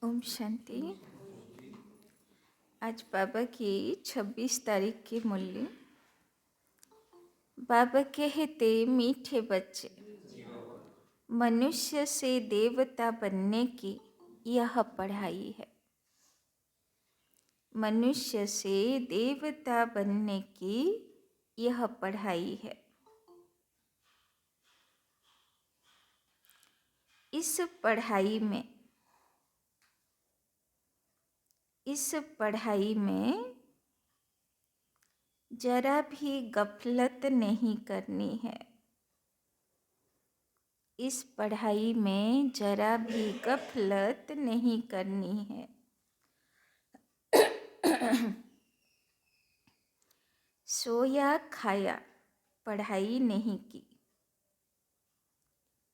ओम शांति। आज बाबा की 26 तारीख की मुरली। बाबा कहते, मीठे बच्चे, मनुष्य से देवता बनने की यह पढ़ाई है। मनुष्य से देवता बनने की यह पढ़ाई है। इस पढ़ाई में जरा भी गफलत नहीं करनी है। इस पढ़ाई में जरा भी गफलत नहीं करनी है। सोया खाया पढ़ाई नहीं की।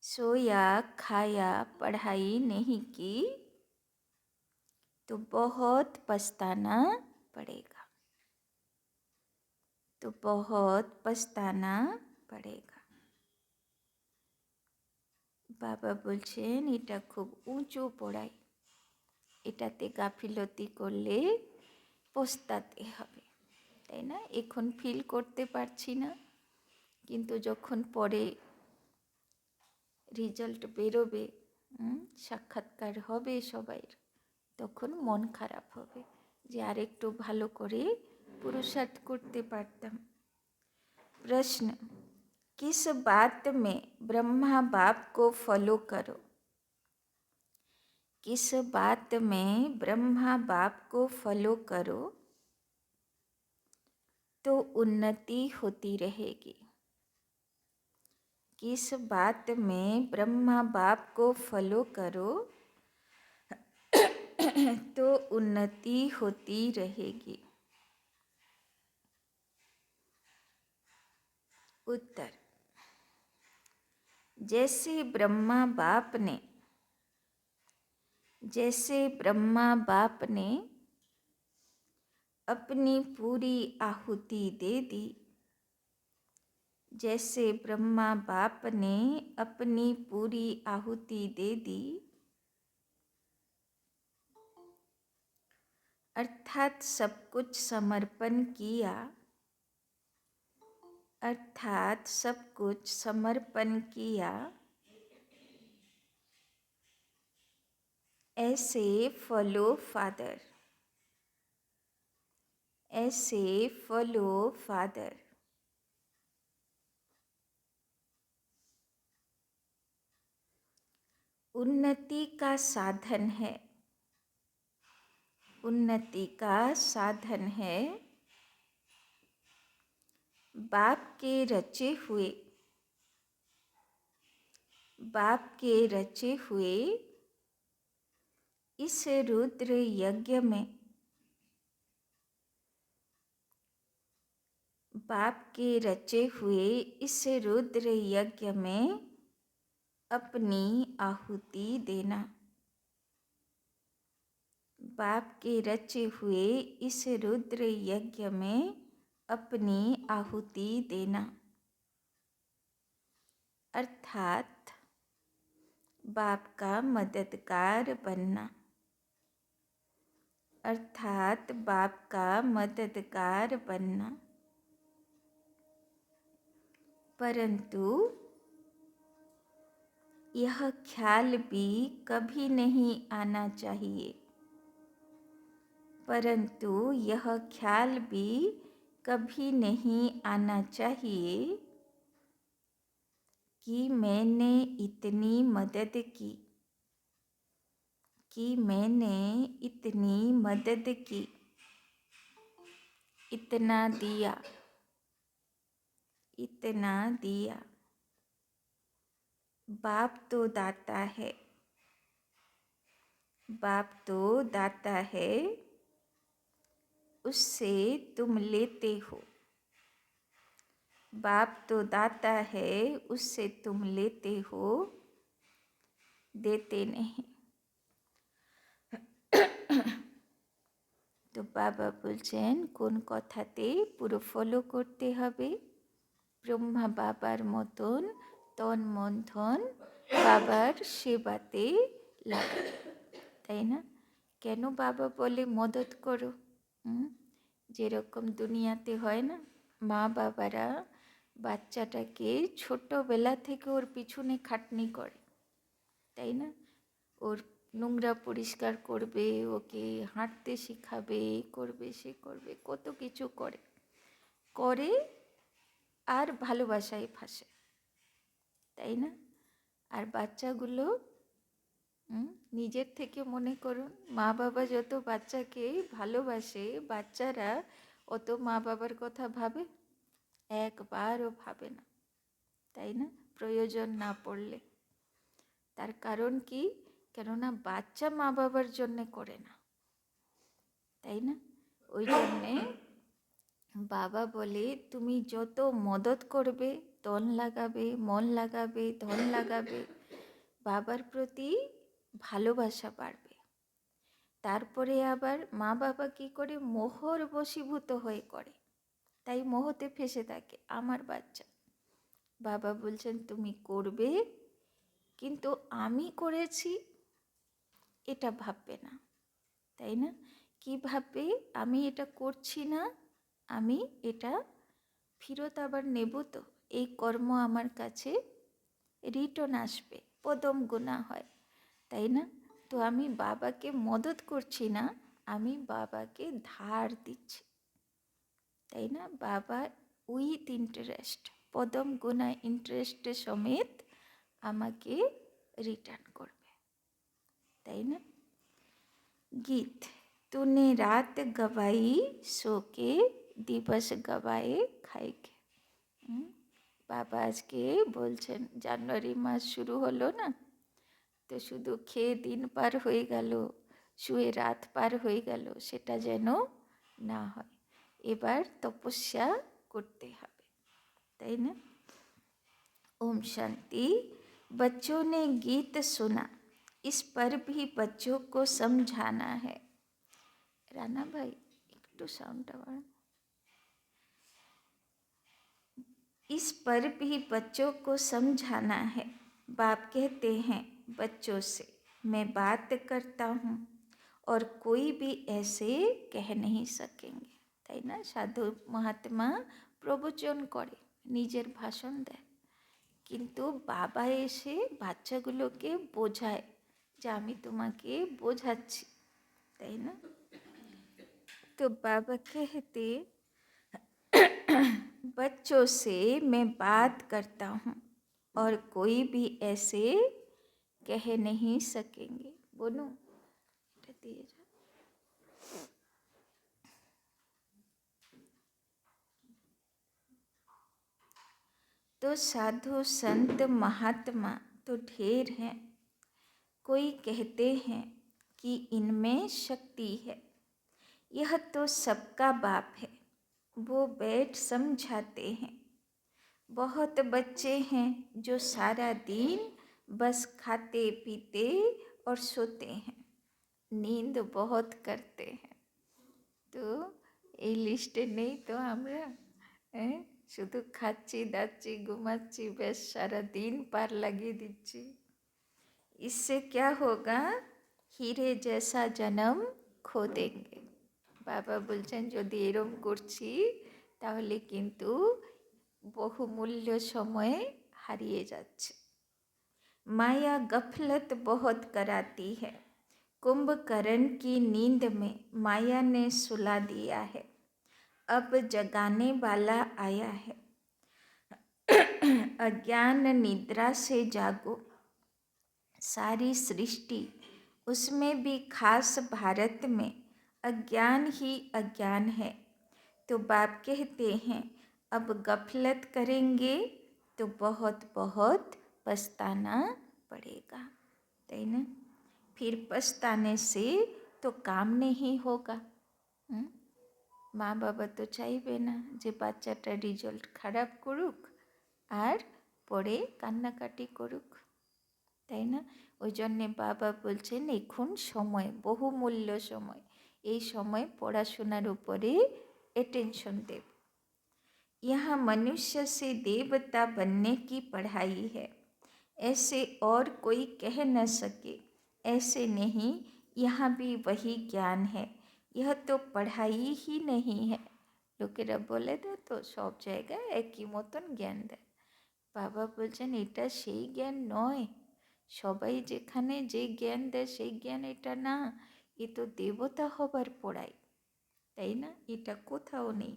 सोया खाया पढ़ाई नहीं की तो बहुत पछताना पड़ेगा। बाबा बोलছেন এটা খুব উঁচু পড়াই, এটাতে গাফিলতি করলে পস্তাতে হবে, তাই না? এখন ফিল করতে পারছি না, কিন্তু যখন পরে রেজাল্ট বেরোবে, সাক্ষাৎকার হবে সবাইয়ের, তখন মন খারাপ হবে যে আরেকটু ভালো করে पुरुषार्थ करते पारताम। प्रश्न, किस बात में ब्रह्मा बाप को फॉलो करो? किस बात में ब्रह्मा बाप को फॉलो करो तो उन्नति होती रहेगी। किस बात में ब्रह्मा बाप को फॉलो करो तो उन्नति होती रहेगी। उत्तर, जैसे ब्रह्मा बाप ने अपनी पूरी आहुति दे दी, जैसे ब्रह्मा बाप ने अपनी पूरी आहुति दे दी, अर्थात सब कुछ समर्पण किया, ऐसे फॉलो फादर। उन्नति का साधन है बाप के रचे हुए इस रुद्र यज्ञ में, बाप के रचे हुए इस रुद्र यज्ञ में अपनी आहुति देना। बाप के रचे हुए इस रुद्र यज्ञ में अपनी आहुति देना, अर्थात बाप का मददगार बनना। परंतु यह ख्याल भी कभी नहीं आना चाहिए कि मैंने इतनी मदद की, इतना दिया। बाप तो दाता है, उससे तुम लेते हो। बाप तो दाता है, उससे तुम लेते हो, देते नहीं। तो बाबा बोलছেন কোন কথাতে পুরো ফলো করতে হবে? ব্রহ্মা বাবার মতন তন মন ধন বাবার সেবাতে লাগা, তাই না? কেন বাবা বলে মদত করো? যেরকম দুনিয়াতে হয় না, মা বাবারা বাচ্চাটাকে ছোট্টবেলা থেকে ওর পিছনে খাটনি করে, তাই না? ওর নোংরা পরিষ্কার করবে, ওকে হাঁটতে শেখাবে, করবে, সে করবে, কত কিছু করে করে আর ভালোবাসায় ফাঁসে, তাই না? আর বাচ্চাগুলো নিজের থেকে মনে করুন, মা বাবা যত বাচ্চাকে ভালোবাসে, বাচ্চারা অত মা বাবার কথা ভাবে? একবারও ভাবে না, তাই না? প্রয়োজন না পড়লে। তার কারণ কি? কেননা বাচ্চা মা বাবার জন্যে করে না, তাই না? ওই জন্যে বাবা বলে তুমি যত মদত করবে, তন লাগাবে, মন লাগাবে, ধন লাগাবে, বাবার প্রতি ভালোবাসা বাড়বে। তারপরে আবার মা বাবা কি করে? মোহর বশীভূত হয়ে করে, তাই মোহতে ফেসে থাকে আমার বাচ্চা। বাবা বলছেন তুমি করবে, কিন্তু আমি করেছি এটা ভাববে না, তাই না? কি ভাববে? আমি এটা করছি না, আমি এটা ফেরত আবার নেব, তো এই কর্ম আমার কাছে রিটার্ন আসবে, পদম গুণা হয়, তাই না? তো আমি বাবাকে মদত করছি না, আমি বাবাকে ধার দিচ্ছি, তাই না? বাবা উইথ ইন্টারেস্ট, পদম গুণা ইন্টারেস্ট সমেত আমাকে রিটার্ন করবে, তাই না? गीत तूने रात गवाई सो के दिवस गवाए खाए के। বাবা আজকে বলছেন জানুয়ারি মাস শুরু হলো না, তো শুধু খেয়ে দিন পার হয়ে গেল, শুয়ে রাত পার হয়ে গেল, সেটা যেন না হয়। এবার তপস্যা করতে হবে, তাই না? ओम शांति। बच्चों ने गीत सुना, इस पर भी बच्चों को समझाना है। राना भाई একটু সাউন্ডটা বাড়ান। इस पर भी बच्चों को समझाना है। बाप कहते हैं बच्चों से मैं बात करता हूँ और कोई भी ऐसे कह नहीं सकेंगे, তাই না? সাধু মহাত্মা প্রবচন করে, নিজের ভাষণ দেয়, কিন্তু বাবা এসে বাচ্চাগুলোকে বোঝায় যে আমি তোমাকে বোঝাচ্ছি, তাই না? तो बाबा कहते बच्चों से मैं बात करता हूँ और कोई भी ऐसे कह नहीं सकेंगे। बोलो এটা দিয়ে যাও। तो साधु संत महात्मा तो ढेर हैं, कोई कहते हैं कि इनमें शक्ति है, यह तो सबका बाप है, वो बैठ समझाते हैं। बहुत बच्चे हैं जो सारा दिन बस खाते पीते और सोते हैं, नींद बहुत करते हैं। তো এই লিস্টে নেই তো আমরা? শুধু খাচ্ছি, দাচ্ছি, ঘুমাচ্ছি, বেশ সারা দিন পার লাগিয়ে দিচ্ছি। इससे क्या होगा? हीरे जैसा जन्म खो देंगे। বাবা বলছেন যদি এরম করছি তাহলে কিন্তু বহুমূল্য সময়ে হারিয়ে যাচ্ছে। माया गफलत बहुत कराती है, कुंभकर्ण की नींद में माया ने सुला दिया है, अब जगाने वाला आया है। अज्ञान निद्रा से जागो, सारी सृष्टि उसमें भी खास भारत में अज्ञान ही अज्ञान है। तो बाप कहते हैं अब गफलत करेंगे तो बहुत बहुत पछताना पड़ेगा, তাই না? फिर पछताने से तो काम नहीं होगा। মা বাবা তো চাইবে না যে বাচ্চাটা রেজাল্ট খারাপ করুক আর পরে কান্নাকাটি করুক, তাই না? ওই জন্যে বাবা বলছেন এখন সময়, বহুমূল্য সময়, এই সময় পড়াশোনার উপরে अटेंशन देव। यहाँ मनुष्य से देवता बनने की पढ़ाई है, ऐसे और कोई कह न सके, ऐसे नहीं यहाँ भी वही ज्ञान है, यह तो पढ़ाई ही नहीं है। লোকেরা বলে দেয় তো সব জায়গায় একই মতন জ্ঞান দেয়। বাবা বলছেন এটা সেই জ্ঞান নয়, সবাই যেখানে যে জ্ঞান দেয় সেই জ্ঞান এটা না, এ তো দেবতা হবার পড়াই, তাই না? এটা কোথাও নেই।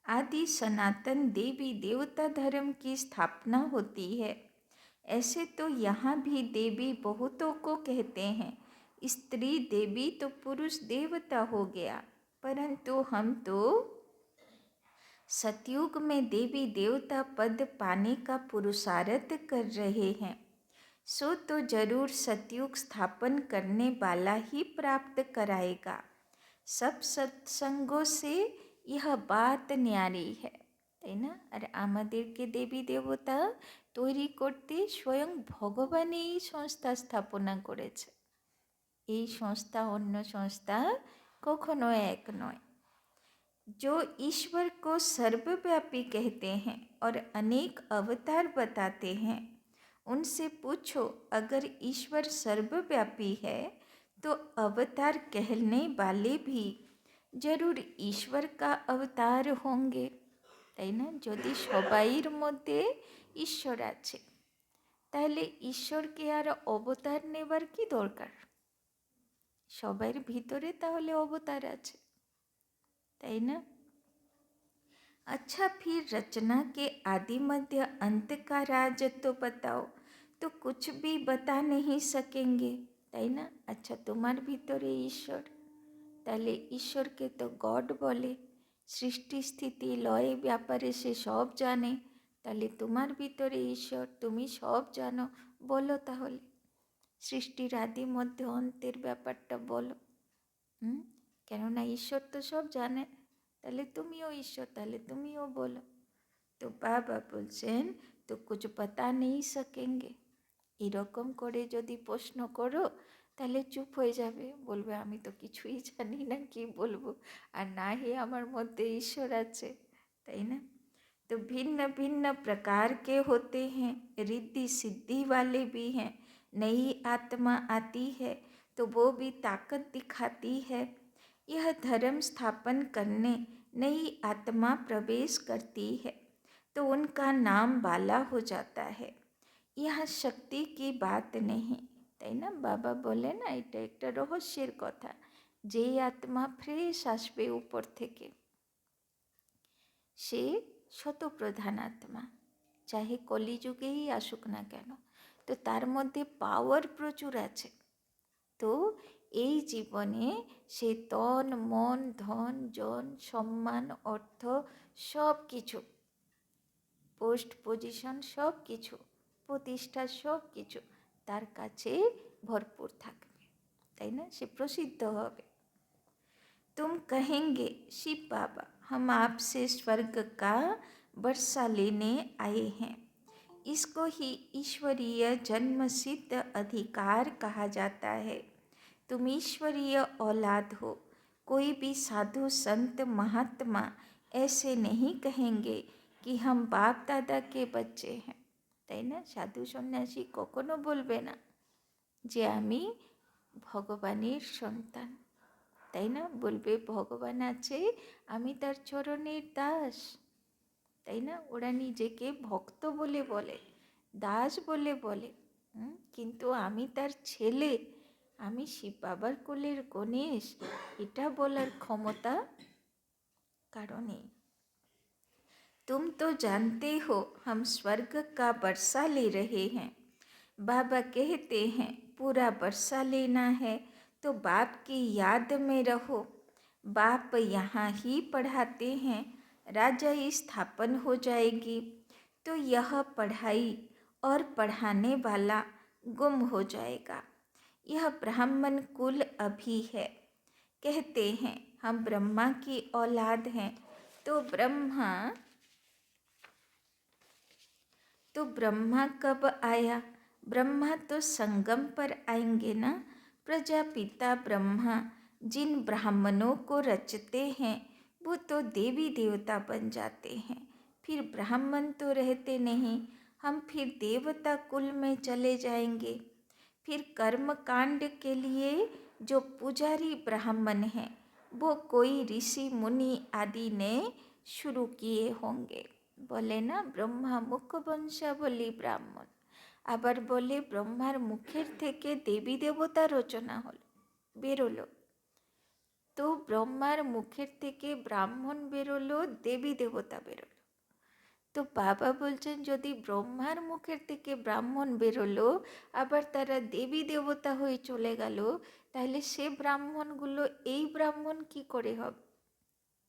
आदि सनातन देवी देवता धर्म की स्थापना होती है। ऐसे तो यहाँ भी देवी बहुतों को कहते हैं, स्त्री देवी तो पुरुष देवता हो गया, परंतु हम तो सतयुग में देवी देवता पद पाने का पुरुषार्थ कर रहे हैं। सो तो जरूर सतयुग स्थापन करने वाला ही प्राप्त कराएगा। सब सत्संगों से यह बात न्यारी है, তাই না? আর আমাদেরকে দেবী দেবতা তৈরি করতে স্বয়ং ভগবান এই সংস্থা স্থাপনা করেছে। এই সংস্থা অন্য সংস্থা কখনো এক নয়। जो ईश्वर को सर्वव्यापी कहते हैं और अनेक अवतार बताते हैं, उनसे पूछो अगर ईश्वर सर्वव्यापी है तो अवतार कहने वाले भी जरूर ईश्वर का अवतार होंगे, তাই না? যদি সবাইর মধ্যে ঈশ্বর আছে তাহলে ঈশ্বরকে আর অবতার নেবার কি দরকার? সবার ভিতরে তাহলে অবতার আছে, তাই না? अच्छा, फिर रचना के आदि मध्य अंत का राज तो बताओ, तो कुछ भी बता नहीं सकेंगे, তাই না? আচ্ছা, তোমার ভিতরে ঈশ্বর, তাহলে ঈশ্বরকে তো গড বলে। সৃষ্টি স্থিতি লয় ব্যাপারে সে সব জানে, তাহলে তোমার ভিতরে ঈশ্বর, তুমি সব জানো, বলো তাহলে সৃষ্টির আদি মধ্যে অন্তের ব্যাপারটা বলো। কেননা ঈশ্বর তো সব জানে, তাহলে তুমিও ঈশ্বর, তাহলে তুমিও বলো। তো বাবা বলছেন তো কুছ পাতা নেই সকেঙ্গে, এরকম করে যদি প্রশ্ন করো তাহলে চুপ হয়ে যাবে, বলবে আমি তো কিছুই জানি না, কি বলবো, আর না হি আমার মধ্যে ঈশ্বর আছে, তাই না? तो भिन्न भिन्न प्रकार के होते हैं, रिद्धि सिद्धि वाले भी हैं। नई आत्मा आती है तो वो भी ताकत दिखाती है। यह धर्म स्थापन करने नई आत्मा प्रवेश करती है तो उनका नाम बाला हो जाता है। यह शक्ति की बात नहीं, তাই না? বাবা বলে না এটা একটা রহস্যের কথা, যেই আত্মা ফ্রেশ আসবে উপর থেকে সে শতপ্রধান আত্মা, চাহে কলিযুগেই আসুক না কেন, তো তার মধ্যে পাওয়ার প্রচুর আছে। তো এই জীবনে সে তন মন ধন জন সম্মান অর্থ সব কিছু, পোস্ট পজিশন সব কিছু, প্রতিষ্ঠা সব কিছু তার কাছে ভরপুর থাকবে, তাই না? সে প্রসিদ্ধ হবে। तुम कहेंगे शिव बाबा हम आपसे स्वर्ग का वर्षा लेने आए हैं, इसको ही ईश्वरीय जन्मसिद्ध अधिकार कहा जाता है। तुम ईश्वरीय औलाद हो, कोई भी साधु संत महात्मा ऐसे नहीं कहेंगे कि हम बाप दादा के बच्चे हैं, তাই না? সাধু সন্ন্যাসী কখনো বলবে না যে আমি ভগবানের সন্তান, তাই না? বলবে ভগবান আছে, আমি তার চরণের দাস, তাই না? ওরা নিজেকে ভক্ত বলে বলে, দাস বলে বলে, কিন্তু আমি তার ছেলে, আমি শিব বাবার কোলের গণেশ, এটা বলার ক্ষমতা কারো নেই। तुम तो जानते हो हम स्वर्ग का वर्षा ले रहे हैं। बाबा कहते हैं पूरा वर्षा लेना है तो बाप की याद में रहो। बाप यहाँ ही पढ़ाते हैं, राजाई स्थापन हो जाएगी तो यह पढ़ाई और पढ़ाने वाला गुम हो जाएगा। यह ब्राह्मण कुल अभी है, कहते हैं हम ब्रह्मा की औलाद हैं, तो ब्रह्मा कब आया? ब्रह्मा तो संगम पर आएंगे ना। प्रजापिता ब्रह्मा जिन ब्राह्मणों को रचते हैं वो तो देवी देवता बन जाते हैं, फिर ब्राह्मण तो रहते नहीं, हम फिर देवता कुल में चले जाएंगे। फिर कर्म कांड के लिए जो पुजारी ब्राह्मण हैं वो कोई ऋषि मुनि आदि ने शुरू किए होंगे। बोले ना ब्रह्मा मुख বংশাবলী ব্রাহ্মণ, আবার বলে ব্রহ্মার মুখের থেকে দেবী দেবতা রচনা হলো, বেরোলো। তো ব্রহ্মার মুখের থেকে ব্রাহ্মণ বেরোলো, দেবী দেবতা বেরোলো। তো বাবা বলছেন যদি ব্রহ্মার মুখের থেকে ব্রাহ্মণ বেরোলো আবার তারা দেবী দেবতা হয়ে চলে গেল, তাহলে সে ব্রাহ্মণগুলো এই ব্রাহ্মণ কি করে হবে?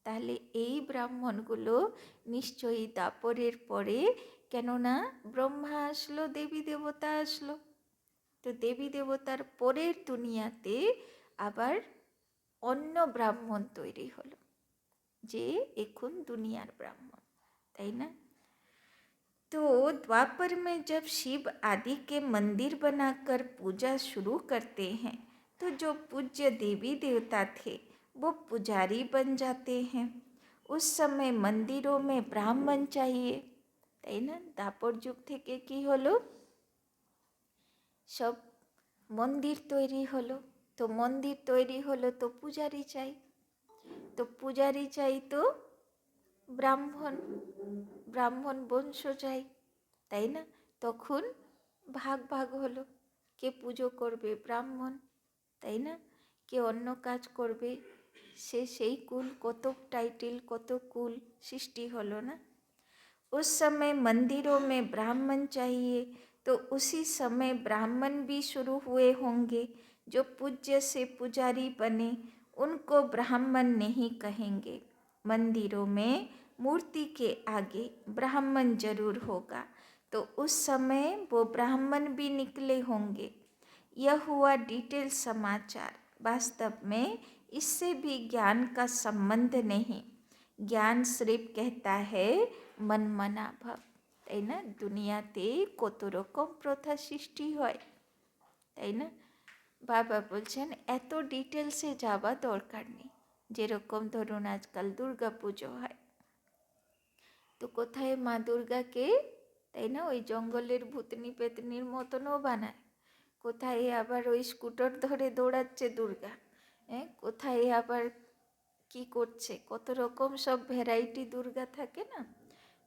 তাহলে এই ব্রাহ্মণগুলো নিশ্চয়ই দাপরের পরে, কেননা ব্রহ্মা আসলো, দেবী দেবতা আসলো, তো দেবী দেবতার পরের দুনিয়াতে আবার অন্য ব্রাহ্মণ তৈরি হলো, যে এখন দুনিয়ার ব্রাহ্মণ, তাই না? तो द्वापर में जब शिव आदि के मंदिर बनाकर पूजा शुरू करते हैं तो जो पूज्य देवी देवता थे वो पुजारी बन जाते हैं। उस समय मंदिरों में ब्राह्मण चाहिए, তাই না? দাপর যুগ থেকে কি হলো, সব মন্দির তৈরি হলো। তো মন্দির তৈরি হলো তো পূজারি চাই, তো পূজারি চাই তো ব্রাহ্মণ, ব্রাহ্মণ বংশ চাই, তাই না? তখন ভাগ ভাগ হলো, কে পুজো করবে ব্রাহ্মণ, তাই না? কে অন্য কাজ করবে সে সেই কুল, কত টাইটেল কত কুল সৃষ্টি হলো না। उस समय मंदिरों में ब्राह्मण चाहिए तो उसी समय ब्राह्मण भी शुरू हुए होंगे। जो पूज्य से पुजारी बने उनको ब्राह्मण नहीं कहेंगे। मंदिरों में मूर्ति के आगे ब्राह्मण जरूर होगा, तो उस समय वो ब्राह्मण भी निकले होंगे। यह हुआ डिटेल समाचार। वास्तव में इससे भी ज्ञान का संबंध नहीं। জ্ঞান সির্ফ कहता है মন মনা ভাব, তাই না? দুনিয়াতে কত রকম প্রথা সৃষ্টি হয়, তাই না? বাবা বলছেন এত ডিটেলসে যাওয়া দরকার নেই। যেরকম ধরুন আজকাল দুর্গা পুজো হয়, তো কোথায় মা দুর্গাকে, তাই না, ওই জঙ্গলের ভূতনি পেতনির মতনও বানায়, কোথায় আবার ওই স্কুটার ধরে দৌড়াচ্ছে দুর্গা, কোথায় আবার কি করছে, কত রকম সব ভ্যারাইটি দুর্গা থাকে না।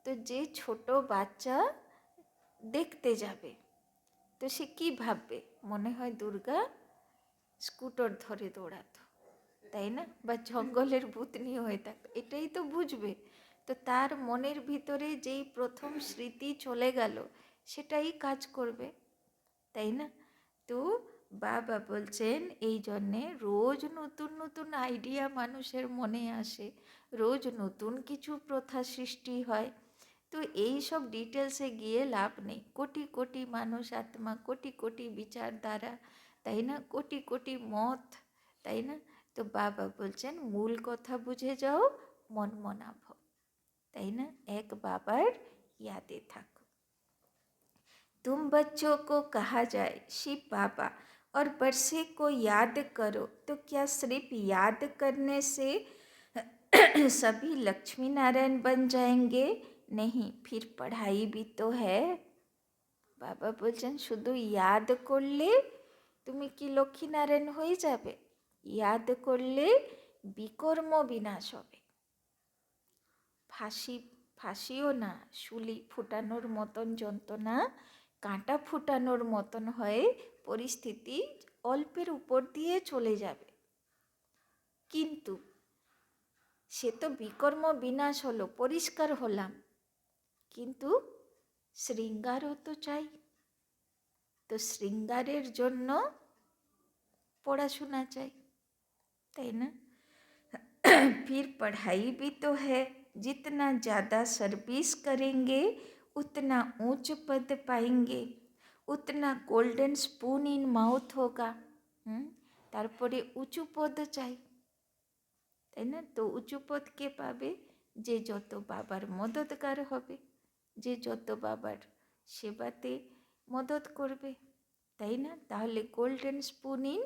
তো যে ছোট বাচ্চা দেখতে যাবে তো সে কি ভাববে, মনে হয় দুর্গা স্কুটার ধরে দৌড়াতো, তাই না? বা জঙ্গলের ভূতনি হয়ে থাকতো, এটাই তো বুঝবে। তো তার মনের ভিতরে যেই প্রথম স্মৃতি চলে গেল সেটাই কাজ করবে, তাই না? তো বাবা বলছেন এই জন্যে রোজ নতুন নতুন আইডিয়া মানুষের মনে আসে, রোজ নতুন কিছু প্রথা সৃষ্টি হয়। তো এই সব ডিটেলসে গিয়ে লাভ নেই। কোটি কোটি মানুষ আত্মা, কোটি কোটি বিচারধারা, তাই না, কোটি কোটি মত, তাই না? তো বাবা বলছেন মূল কথা বুঝে যাও, মন মনা ভব, তাই না? এক বাবার ইয়াদে থাকো। तुम बच्चों को कहा जाए शिव बाबा और बरसे को याद करो, तो क्या सिर्फ याद करने से सभी लक्ष्मी नारायण बन जाएंगे? नहीं, फिर पढ़ाई भी तो है। বাবা বলছেন শুধু ইয়াদ করলে তুমি কি লক্ষ্মী নারায়ণ হয়ে যাবে? ইয়াদ করলে বিকর্ম বিনাশ হবে। ফাঁসিও না, শুলি ফুটানোর মতন যন্ত্রণা, কাঁটা ফুটানোর মতন হয়ে পরিস্থিতি অল্পের উপর দিয়ে চলে যাবে। কিন্তু সে তো বিকর্ম বিনাশ হলো, পরিষ্কার হলাম, কিন্তু শৃঙ্গারও তো চাই। তো শৃঙ্গারের জন্য পড়াশোনা চাই, তাই না? फिर पढ़ाई भी तो है। जितना ज़्यादा सर्विस करेंगे उतना ऊंच पद पाएंगे, उतना गोल्डन स्पून इन माउथ होगा। তারপরে উঁচু পদ চাই, তাই না? তো উঁচু পদ কে পাবে? যে যত বাবার মদতগার হবে, যে যত বাবার সেবাতে মদত করবে, তাই না? তাহলে গোল্ডেন স্পুন ইন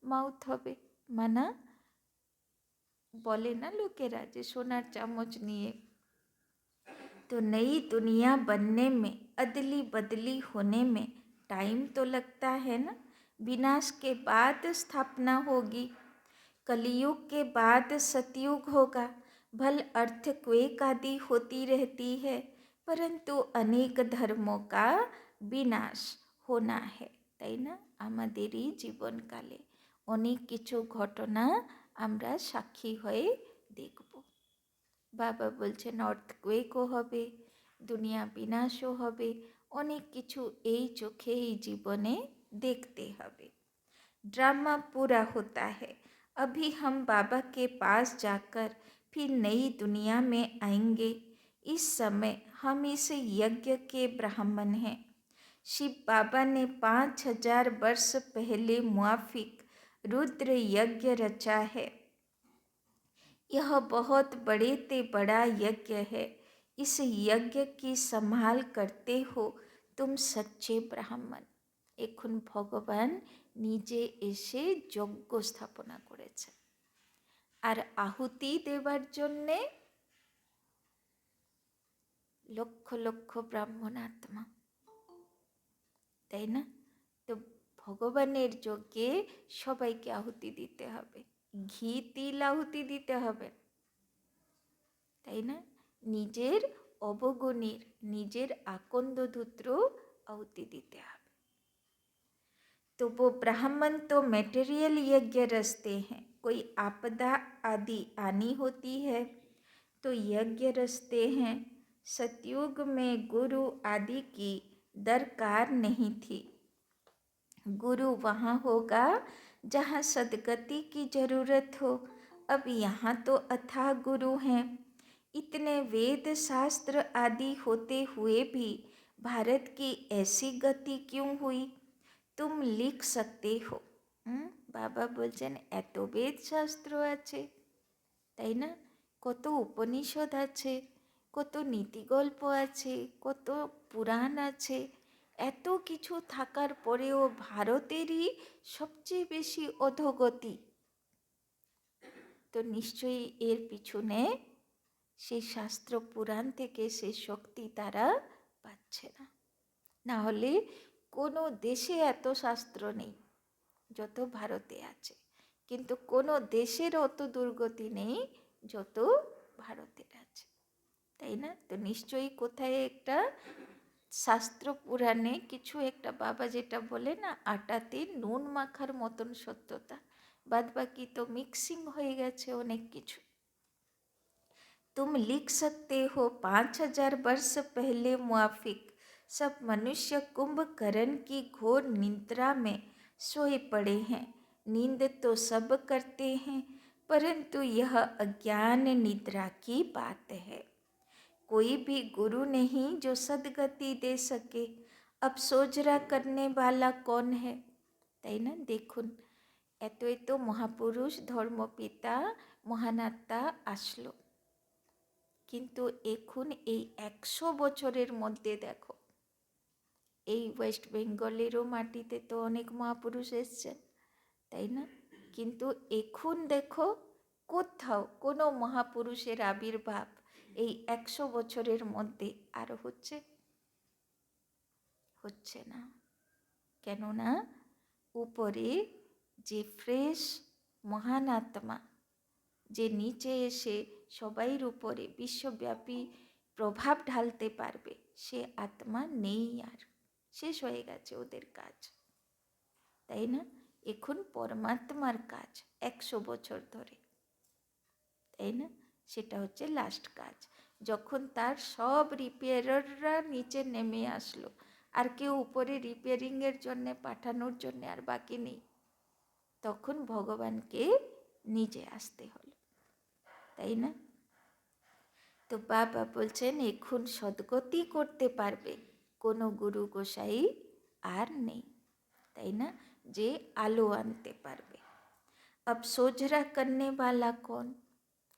মাউথ হবে, মানা বলে না লোকেরা যে সোনার চামচ নিয়ে। तो नई दुनिया बनने में, अदली बदली होने में टाइम तो लगता है ना। विनाश के बाद स्थापना होगी। कलयुग के बाद सतयुग होगा। भल अर्थक्वेक आदि होती रहती है, परंतु अनेक धर्मों का विनाश होना है, তাই না? আমাদেরই জীবনকালে অনেক কিছু ঘটনা আমরা সাক্ষী হয়ে দেখব। বাবা বলছেন অর্থকুয়েকও হবে, দুনিয়া বিনাশও হবে, অনেক কিছু এই চোখে এই জীবনে देखते হবে। ड्रामा पूरा होता है। अभी हम बाबा के पास जाकर फिर नई दुनिया में आएंगे। इस समय हम इस यज्ञ के ब्राह्मण हैं। शिव बाबा ने 5000 वर्ष पहले मुआफिक रुद्र यज्ञ रचा है। यह बहुत बड़े ते बड़ा यज्ञ है। इस यज्ञ की संभाल करते हो तुम सच्चे ब्राह्मण। এখন ভগবান নিজে এসে যজ্ঞ স্থাপনা করেছেন, আর আহুতি দেবার জন্যে লক্ষ লক্ষ ব্রাহ্মণ আত্মা, তাই না? তো ভগবানের যজ্ঞে সবাইকে আহুতি দিতে হবে, ঘি তিল আহুতি দিতে হবে, তাই না? নিজের অবগুণীর, নিজের আকন্দ ধূত্র আহুতি দিতে হবে। तो वो ब्राह्मण तो मटेरियल यज्ञ रचते हैं। कोई आपदा आदि आनी होती है तो यज्ञ रचते हैं। सतयुग में गुरु आदि की दरकार नहीं थी। गुरु वहाँ होगा जहाँ सद्गति की जरूरत हो। अब यहाँ तो अथाह गुरु हैं। इतने वेद शास्त्र आदि होते हुए भी भारत की ऐसी गति क्यों हुई? तुम लिख सकते हो। বাবা বলছেন এত বেদ শাস্ত্র আছে, তাই না? কত উপনিষদ আছে, কত নীতিগল্প আছে, কত পুরাণ আছে, এত কিছু থাকার পরেও ভারতেরই সবচেয়ে বেশি অধোগতি। তো নিশ্চয়ই এর পিছনে সেই শাস্ত্র পুরাণ থেকে সেই শক্তি তারা পাচ্ছে না। না হলে কোনো দেশে এত শাস্ত্র নেই যত ভারতে আছে, কিন্তু কোনো দেশের অত দুর্গতি নেই যত ভারতের আছে, তাই না? তো নিশ্চয়ই কোথায় একটা শাস্ত্র পুরাণে কিছু একটা, বাবা যেটা বলে না, আটাতে নুন মাখার মতন সত্যতা, বাদ বাকি তো মিক্সিং হয়ে গেছে অনেক কিছু। तुम लिख सकते हो 5000 वर्ष पहले मुआफिक सब मनुष्य कुंभकर्ण की घोर निद्रा में सोए पड़े हैं। नींद तो सब करते हैं, परंतु यह अज्ञान निद्रा की बात है। कोई भी गुरु नहीं जो सद्गति दे सके। अब सोजरा करने वाला कौन है? তাই না? দেখুন এত এত মহাপুরুষ, ধর্মপিতা, মহানাত্মা আসলো, কিন্তু এখন এই 100 বছরের মধ্যে দেখো, এই ওয়েস্ট বেঙ্গলেরও মাটিতে তো অনেক মহাপুরুষ এসছেন, তাই না? কিন্তু এখন দেখো কোথাও কোনো মহাপুরুষের আবির্ভাব এই 100 বছরের মধ্যে আরও হচ্ছে না। কেননা উপরে যে ফ্রেশ মহান আত্মা, যে নিচে এসে সবাইর উপরে বিশ্বব্যাপী প্রভাব ঢালতে পারবে, সে আত্মা নেই, আর শেষ হয়ে গেছে ওদের কাজ, তাই না? এখন পরমাত্মার কাজ 100 বছর ধরে, তাই না? সেটা হচ্ছে লাস্ট কাজ, যখন তার সব রিপেয়ারাররা নিচে নেমে আসলো, আর কেউ উপরে রিপেয়ারিংয়ের জন্যে পাঠানোর জন্যে আর বাকি নেই, তখন ভগবানকে নিজে আসতে হলো, তাই না? তো বাবা বলছেন এখন সদ্গতি করতে পারবে কোনো গুরু গোসাই আর নেই, তাই না? যে আলো আনতে পারবে। अब सोजरा करने वाला कौन?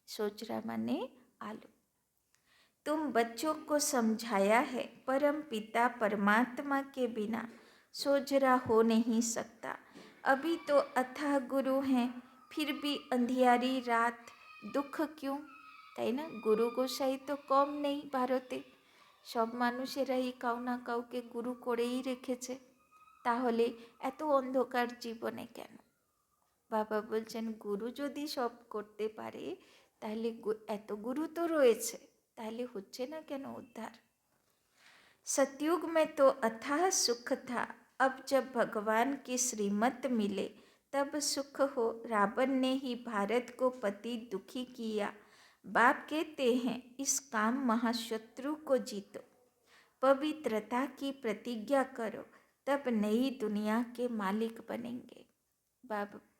सोजरा माने आलो। तुम बच्चों को समझाया है परम पिता परमात्मा के बिना सोजरा हो नहीं सकता। अभी तो अथाह गुरु हैं, फिर भी अंधियारी रात दुख क्यों? তাই না? গুরু গোসাই তো কম নেই ভারতে, সব মানুষেরাই কাউ না কাউকে গুরু করেই রেখেছে, তাহলে এত অন্ধকার জীবনে কেন? বাবা বলছেন গুরু যদি সব করতে পারে তাহলে এত গুরু তো রয়েছে, তাহলে হচ্ছে না কেন উদ্ধার? सतयुग में तो अथाह सुख था, अब जब भगवान की श्रीमत मिले तब सुख हो। रावण ने ही भारत को पति दुखी किया। बाप कहते हैं इस काम महाशत्रु को जीतो, पवित्रता की प्रतिज्ञा करो, तब नई दुनिया के मालिक बनेंगे।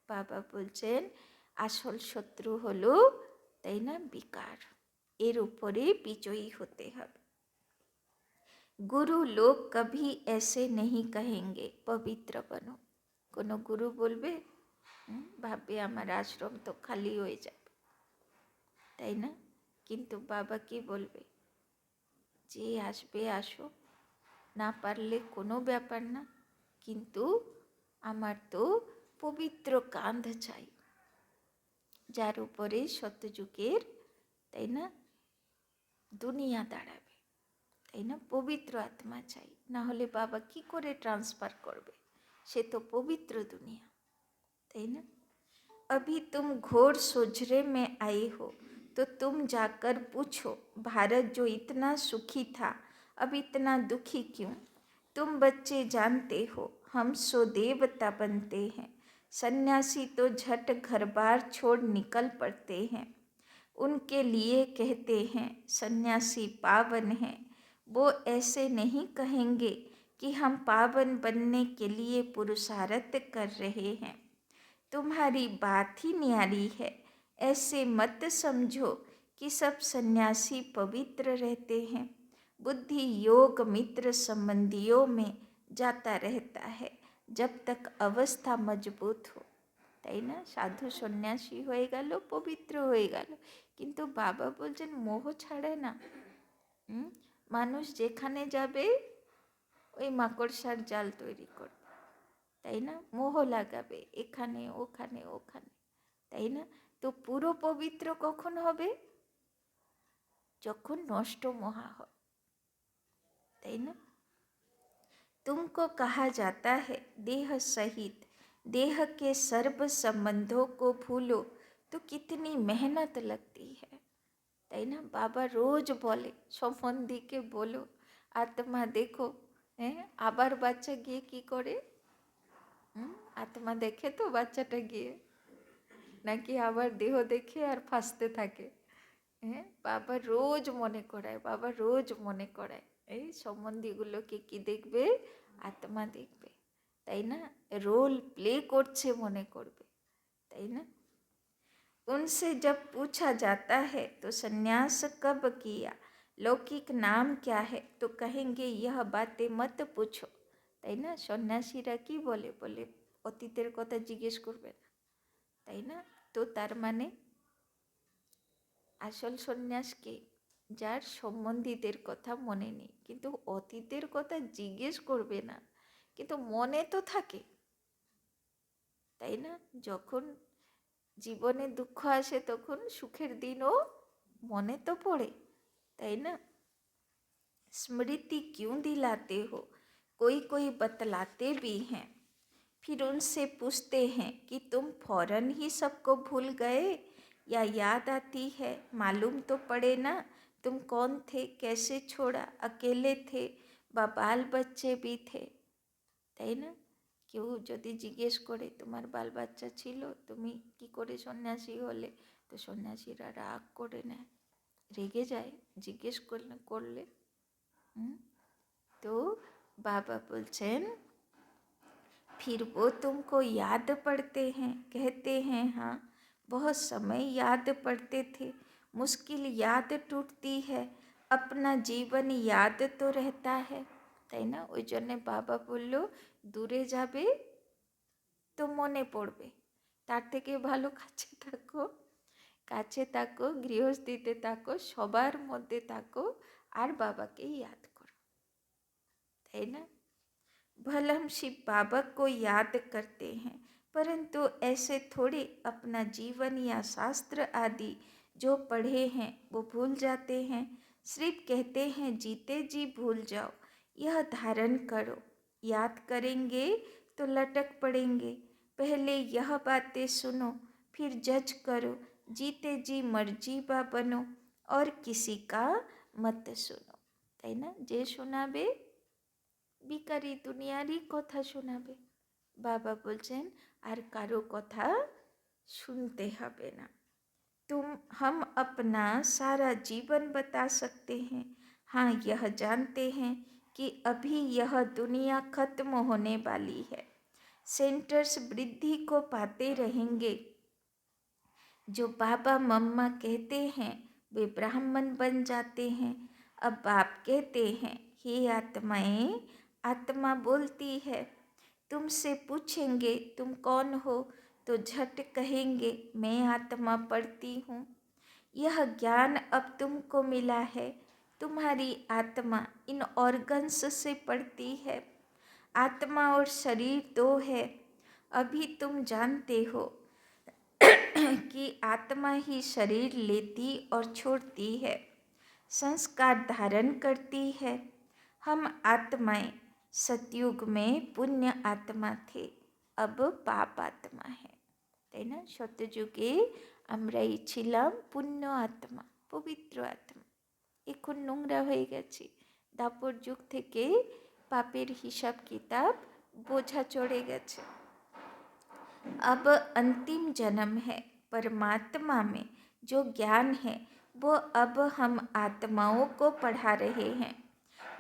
বাবা বলছেন আসল শত্রু হলো, তাই না, বিকার। এর উপরে বিজয়ী হতে হবে। गुरु लोग कभी ऐसे नहीं कहेंगे पवित्र बनो। কোনো গুরু বলবে ভাববে আমার আশ্রম তো খালি হয়ে যাবে, তাই না? কিন্তু বাবা কি বলবে? যে আসবে আসো, না পারলে কোনো ব্যাপার না, কিন্তু আমার তো পবিত্র কাঁধ চাই, যার উপরে সত্যযুগের, তাই না, দুনিয়া দাঁড়াবে, তাই না? পবিত্র আত্মা চাই, না হলে বাবা কি করে ট্রান্সফার করবে? সে তো পবিত্র দুনিয়া, তাই না? अभी तुम घोर सोझरे में आई हो तो तुम जाकर पूछो, भारत जो इतना सुखी था अब इतना दुखी क्यों? तुम बच्चे जानते हो हम सो देवता बनते हैं, सन्यासी तो झट घर बार छोड़ निकल पड़ते हैं। उनके लिए कहते हैं सन्यासी पावन हैं, वो ऐसे नहीं कहेंगे कि हम पावन बनने के लिए पुरुषार्थ कर रहे हैं। तुम्हारी बात ही न्यारी है, ऐसे मत समझो कि सब सन्यासी पवित्र रहते हैं। बुद्धि योग मित्र संबंधियों में जाता रहता है जब तक अवस्था मजबूत हो, তাই না? সাধু সন্ন্যাসী হয়ে গেল, পবিত্র হয়ে গেল, কিন্তু বাবা বলছেন মোহ ছাড়ে না। মানুষ যেখানে যাবে ওই মাকড়সার জাল তৈরি করবে, তাই না? মোহ লাগাবে এখানে ওখানে ওখানে, তাই না? তো পুরো পবিত্র কখন হবে? যখন নষ্ট মোহা হয়, তাই না? तुमको कहा जाता है देह सहित देह के सर्व संबंधों को भूलो तो कितनी मेहनत लगती है, তাই না? বাবা রোজ বলে সম্বন্ধীকে বলো আত্মা দেখো। হ্যাঁ, আবার বাচ্চা গিয়ে কি করে? আত্মা দেখে তো বাচ্চাটা গিয়ে, নাকি আবার দেহ দেখে আর ফাঁসতে থাকে? হ্যাঁ, বাবা রোজ মনে করায়, বাবা রোজ মনে করায় এই সম্বন্ধীগুলোকে কি দেখবে? আত্মা দেখবে, তাই না? রোল প্লে করছে মনে করবে, তাই না? उनसे जब पूछा जाता है तो संन्यास कब किया, लौकिक नाम क्या है, तो कहेंगे यह बातें मत पूछो, তাই না? সন্ন্যাসীরা কি বলে? বলে অতীতের কথা জিজ্ঞেস করবে না, তাই না? তো তার মানে আসল সন্ন্যাসকে যার সম্বন্ধীদের কথা মনে নেই, কিন্তু অতীতের কথা জিজ্ঞেস করবে না, কিন্তু মনে তো থাকে, তাই না? যখন জীবনে দুঃখ আসে তখন সুখের দিনও মনে তো পড়ে, তাই না? स्मृति क्यों दिलाते हो, कोई कोई बतलाते भी हैं, फिर उनसे पूछते हैं कि तुम फौरन ही सबको भूल गए या याद आती है? मालूम तो पड़े ना तुम कौन थे, कैसे छोड़ा, अकेले थे বা বাল বাচ্চা भी थे, তাই না? কেউ যদি জিজ্ঞেস করে তোমার বাল বাচ্চা ছিল, তুমি কি করে সন্ন্যাসী হলে, তো সন্ন্যাসীরা রাগ করে নেয়, রেগে যায় জিজ্ঞেস করলে। तो बाबा बोलचन फिर वो तुमको याद पड़ते हैं, कहते हैं हाँ बहुत समय याद पड़ते थे, मुश्किल याद टूटती है, अपना जीवन याद तो रहता है, তাই না? ওই জন্যে বাবা বলল দূরে যাবে তো মনে পড়বে, তার থেকে ভালো কাছে থাকো, গৃহস্থিতে থাকো, সবার মধ্যে থাকো, আর বাবাকে ইয়াদ করো, তাই না? भले हम शिव बाबा को याद करते हैं, परंतु ऐसे थोड़े अपना जीवन या शास्त्र आदि जो पढ़े हैं वो भूल जाते हैं। सिर्फ कहते हैं जीते जी भूल जाओ, यह धारण करो, याद करेंगे तो लटक पड़ेंगे। पहले यह बातें सुनो, फिर जज करो, जीते जी मर्जी बा बनो, और किसी का मत सुनो। ताई ना, जे शोनाबे बिकारी दुनियारी कथा शोनाबे। बाबा बोलছেন আর কারো কথা सुनते हबे ना। हम अपना सारा जीवन बता सकते हैं। हाँ, यह जानते हैं कि अभी यह दुनिया खत्म होने वाली है। सेंटर्स वृद्धि को पाते रहेंगे। जो बाबा मम्मा कहते हैं वे ब्राह्मण बन जाते हैं। अब बाप कहते हैं, हे आत्माएं, आत्मा बोलती है, तुमसे पूछेंगे तुम कौन हो, तो झट कहेंगे मैं आत्मा पढ़ती हूँ। यह ज्ञान अब तुमको मिला है। तुम्हारी आत्मा इन ऑर्गन्स से पढ़ती है। आत्मा और शरीर दो है। अभी तुम जानते हो कि आत्मा ही शरीर लेती और छोड़ती है, संस्कार धारण करती है। हम आत्माएं सतयुग में पुण्य आत्मा थे, अब पाप आत्मा है। তাই না, সত্যযুগে আমরাই ছিলাম পুণ্য আত্মা, পবিত্র আত্মা। এখন নোংরা হয়ে গেছি। দাপর যুগ থেকে পাপের হিসাব কিতাব বোঝা চড়ে গেছে। अब अंतिम जन्म है। परमात्मा में जो ज्ञान है वो अब हम आत्माओं को पढ़ा रहे हैं।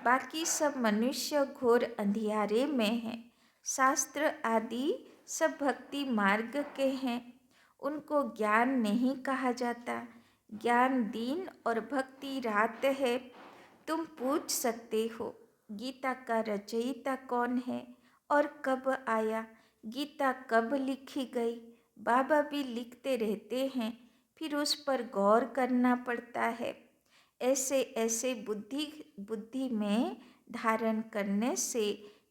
बाकी सब मनुष्य घोर अंधियारे में हैं। शास्त्र आदि सब भक्ति मार्ग के हैं, उनको ज्ञान नहीं कहा जाता। ज्ञान दिन और भक्ति रात है। तुम पूछ सकते हो गीता का रचयिता कौन है और कब आया, गीता कब लिखी गई। बाबा भी लिखते रहते हैं, फिर उस पर गौर करना पड़ता है। ऐसे ऐसे बुद्धि में धारण करने से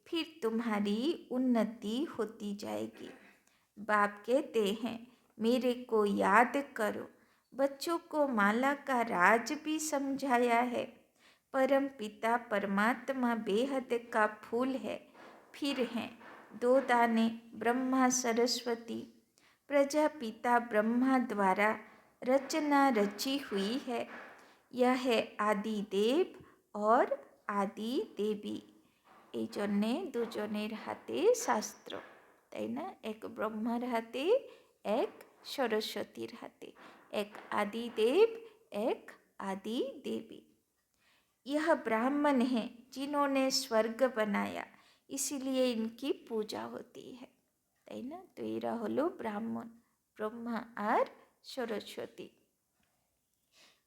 फिर तुम्हारी उन्नति होती जाएगी। बाप कहते हैं, मेरे को याद करो। बच्चों को माला का राज भी समझाया है। परम पिता परमात्मा बेहद का फूल है। फिर हैं 2 दाने ब्रह्मा सरस्वती। प्रजापिता ब्रह्मा द्वारा रचना रची हुई है। यह है आदि देव और आदि देवी। এই জন্যে দুজনের হাতে শাস্ত্র, তাই না? এক ব্রহ্মার হাতে, এক সরস্বতীর হাতে, এক आदिदेव, एक आदि देवी। यह ब्राह्मण हैं जिन्होंने स्वर्ग बनाया, इसीलिए इनकी पूजा होती है, তাই না? তো এরা হলো ब्राह्मण, ब्रह्मा और सरस्वती।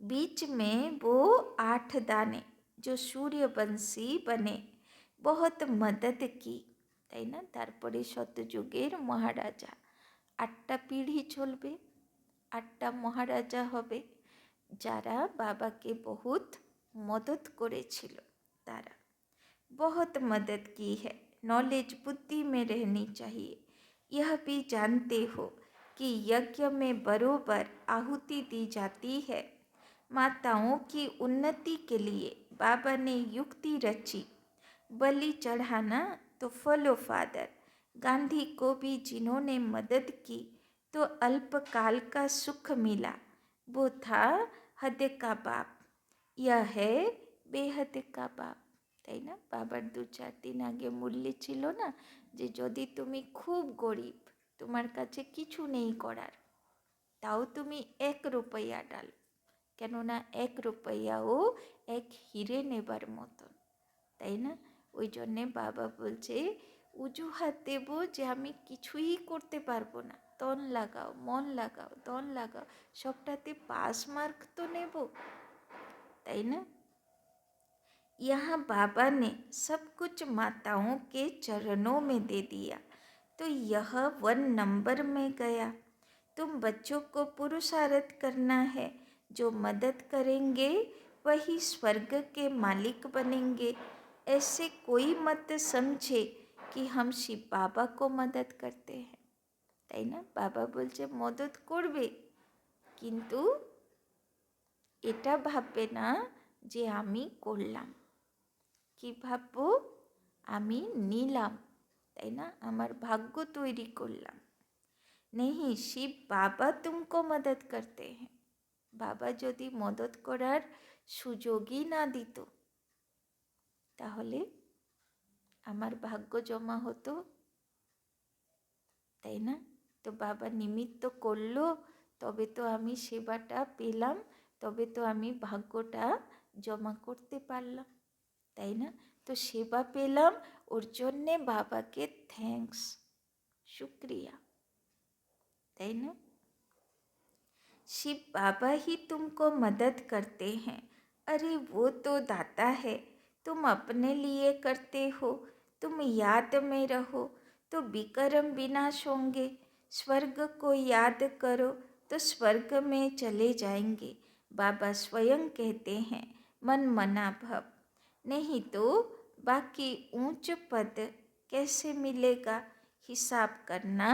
बीच में वो 8 दाने जो सूर्यवंशी बने, बहुत मदद की, তাই না? তারপরে সত্যযুগের মহারাজা, 8টা পিঢ়ি চলবে, 8টা মহারাজা হবে, যারা বাবাকে বহুত मदद করেছিল। तारा बहुत मदद की है। नॉलेज बुद्धि में रहनी चाहिए। यह भी जानते हो कि यज्ञ में बरोबर आहुति दी जाती है। माताओं की उन्नति के लिए बाबा ने युक्ति रची। बलि चढ़ाना तो फॉलो फादर। गांधी को भी जिन्होंने मदद की तो अल्पकाल का सुख मिला, वो था हद का बाप। यह है बेहद का बाप, তাই না? বাবার 2-4 দিন আগে মূল্যে ছিল না যে যদি তুমি খুব গরিব, তোমার কাছে কিছু নেই করার, তাও তুমি 1 রুপইয়া ডাল, কেননা 1 রুপইয়াও এক হিরে নেবার মতন, তাই না? ওই জন্যে বাবা বলছে অজুহাত দেব যে আমি কিছুই করতে পারবো না, তন লাগাও, মন লাগাও, দন লাগাও, সবটাতে পাস মার্ক তো নেব, তাই না? यहाँ बाबा ने सब कुछ माताओं के चरणों में दे दिया, तो यह 1 नंबर में गया। तुम बच्चों को पुरुषार्थ करना है। जो मदद करेंगे वही स्वर्ग के मालिक बनेंगे। ऐसे कोई मत समझे कि हम शिव बाबा को मदद करते हैं, তাই না? বাবা বলছে মদত করবে, কিন্তু এটা ভাববে না যে আমি করলাম। কি ভাববো? আমি নিলাম, তাই না? আমার ভাগ্য তৈরি করলাম। नहीं, শিব বাবা तुमको मदद करते हैं। বাবা যদি মদত করার সুযোগই না দিত, তাহলে আমার ভাগ্য জমা হতো, তাই না? তো বাবা নিমিত্ত করলো, তবে তো আমি সেবাটা পেলাম, তবে তো আমি ভাগ্যটা জমা করতে পারলাম, তাই না? তো সেবা পেলাম, ওর জন্যে বাবাকে থ্যাঙ্কস, শুক্রিয়া, তাই না? शिव बाबा ही तुमको मदद करते हैं। अरे वो तो दाता है, तुम अपने लिए करते हो। तुम याद में रहो तो विक्रम विनाश होंगे। स्वर्ग को याद करो तो स्वर्ग में चले जाएंगे। बाबा स्वयं कहते हैं मन मना भव, नहीं तो बाकी ऊंच पद कैसे मिलेगा। हिसाब करना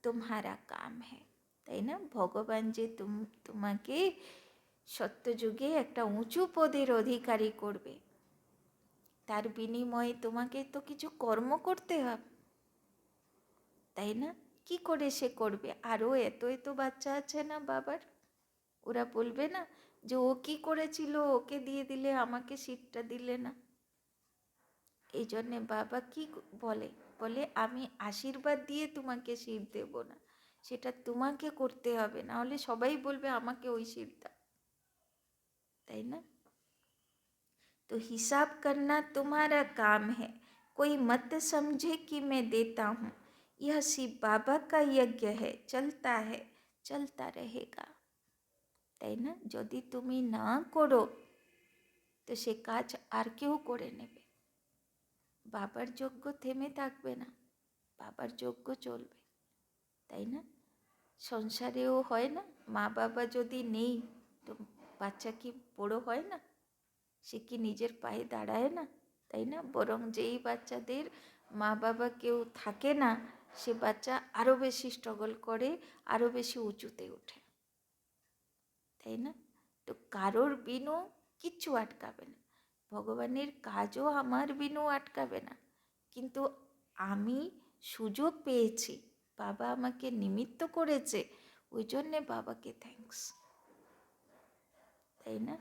तुम्हारा काम है, তাই না? ভগবান যে তোমাকে সত্যযুগে একটা উঁচু পদের অধিকারী করবে, তার বিনিময়ে তোমাকে তো কিছু কর্ম করতে হবে, তাই না? কি করে সে করবে? আরও এত এত বাচ্চা আছে না বাবার, ওরা বলবে না যে ও কি করেছিল, ওকে দিয়ে দিলে, আমাকে সিটটা দিলে না। এই জন্যে বাবা কি বলে, বলে আমি আশীর্বাদ দিয়ে তোমাকে সিট দেব না, সেটা তোমাকে করতে হবে, না হলে সবাই বলবে আমাকে ওই সিট দাও, তাই না? तो हिसाब करना तुम्हारा काम है, कोई मत समझे कि मैं देता हूँ। यह शिव बाबा का यज्ञ है, चलता है, चलता रहेगा, তাই না? যদি তুমি না করো তো সে কাজ আর কেউ করে নেবে, বাবার যজ্ঞ থেমে থাকবে না, বাবার যজ্ঞ চলবে, তাই না? সংসারেও হয় না, মা বাবা যদি নেই তো বাচ্চা কি বড় হয় না, সে কি নিজের পায়ে দাঁড়ায় না, তাই না? বরং যেই বাচ্চাদের মা বাবা কেউ থাকে না, সে বাচ্চা আরও বেশি স্ট্রাগল করে, আরও বেশি উঁচুতে ওঠে, তাই না? তো কারোর বিনু কিচ্ছু আটকাবে না, ভগবানের কাজও আমার বিনু আটকাবে না, কিন্তু আমি সুযোগ পেয়েছি, বাবা আমাকে নিমিত্ত করেছে, ওই জন্যে বাবাকে থ্যাঙ্কস, তাই না?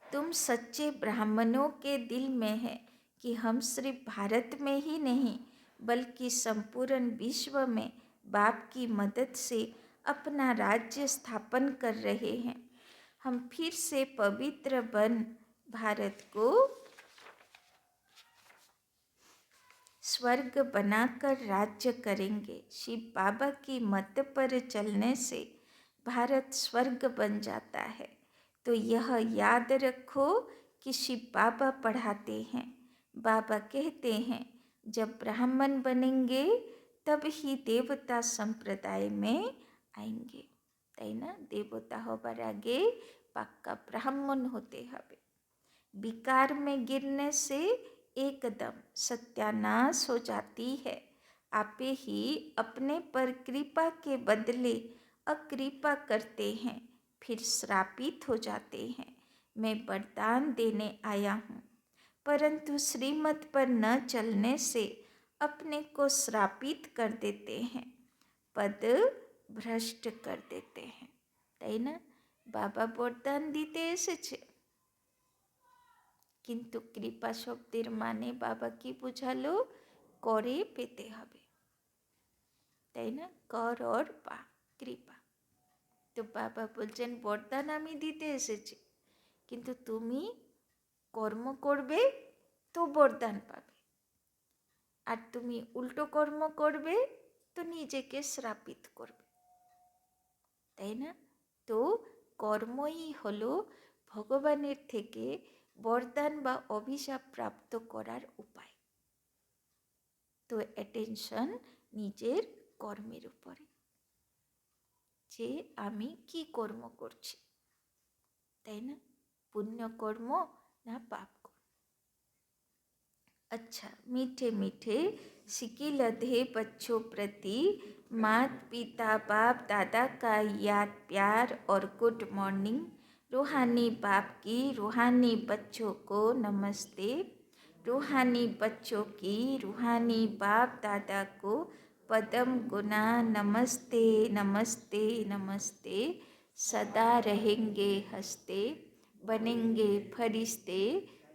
तुम सच्चे ब्राह्मणों के दिल में है कि हम सिर्फ भारत में ही नहीं बल्कि संपूर्ण विश्व में बाप की मदद से अपना राज्य स्थापन कर रहे हैं। हम फिर से पवित्र बन भारत को स्वर्ग बनाकर राज्य करेंगे। शिव बाबा की मत पर चलने से भारत स्वर्ग बन जाता है। तो यह याद रखो कि शिव बाबा पढ़ाते हैं, बाबा कहते हैं जब ब्राह्मण बनेंगे तब ही देवता संप्रदाय में आएंगे, তাই না? দেবতা হবার আগে পাক্কা ব্রাহ্মণ হতে হবে। विकार में गिरने से एकदम सत्यानाश हो जाती है। आपे ही अपने पर कृपा के बदले अकृपा करते हैं, फिर श्रापित हो जाते हैं। मैं वरदान देने आया हूँ, परंतु श्रीमत पर न चलने से अपने को श्रापित कर देते हैं, पद भ्रष्ट कर देते हैं, তাই না? বাবা বরদান দিতে এসেছে, কিন্তু কৃপা শব্দের মানে বাবা কি বোঝালো? করে পেতে হবে, তাই না? কর অর পা, কৃপা। তো বাবা বলছেন বরদান আমি দিতে এসেছি, কিন্তু তুমি কর্ম করবে তো বরদান পাবে, আর তুমি উল্টো কর্ম করবে তো নিজেকে শ্রাপিত করবে, তাই না? তো কর্মই হলো ভগবানের থেকে বরদান বা অভিশাপ প্রাপ্ত করার উপায়। তো অ্যাটেনশন নিজের কর্মের উপরে, যে আমি কি কর্ম করছি, তাই না? পুণ্য কর্ম না পাপ কর্ম। अच्छा, मीठे मीठे सिकी लधे बच्चों प्रति मात पिता बाप दादा का याद प्यार और गुड मॉर्निंग। रूहानी बाप की रूहानी बच्चों को नमस्ते। रूहानी बच्चों की रूहानी बाप दादा को पदम गुना नमस्ते नमस्ते नमस्ते। सदा रहेंगे हंसते, बनेंगे फरिश्ते,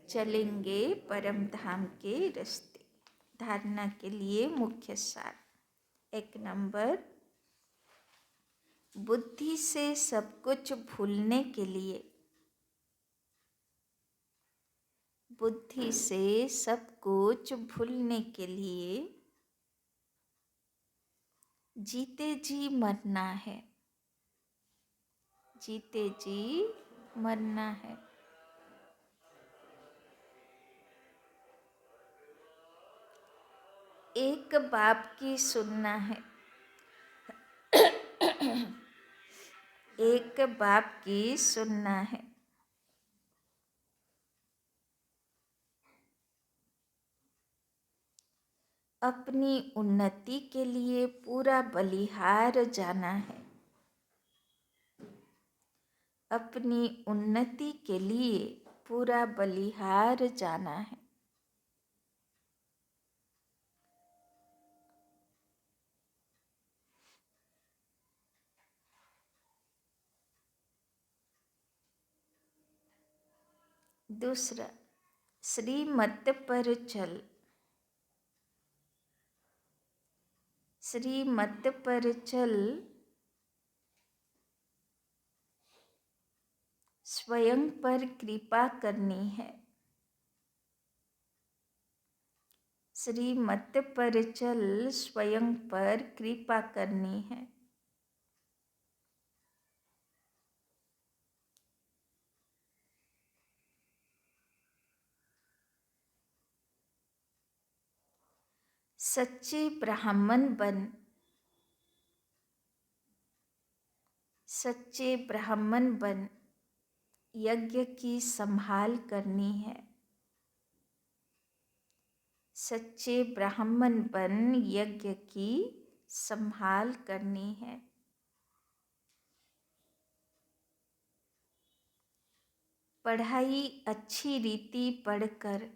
चलेंगे परम धाम के रास्ते। धारणा के लिए मुख्य सार। 1 नंबर, बुद्धि से सब कुछ भूलने के लिए, बुद्धि से सब कुछ भूलने के लिए जीते जी मरना है, जीते जी मरना है। एक बाप की सुनना है, एक बाप की सुनना है। अपनी उन्नति के लिए पूरा बलिहार जाना है, अपनी उन्नति के लिए पूरा बलिहार जाना है। दूसरा, श्रीमत पर चल, श्रीमत पर चल स्वयं पर कृपा करनी है, श्रीमत पर चल स्वयं पर कृपा करनी है। सच्चे ब्राह्मण बन, सच्चे ब्राह्मण बन यज्ञ की संभाल करनी है, सच्चे ब्राह्मण बन यज्ञ की संभाल करनी है। पढ़ाई अच्छी रीति पढ़कर,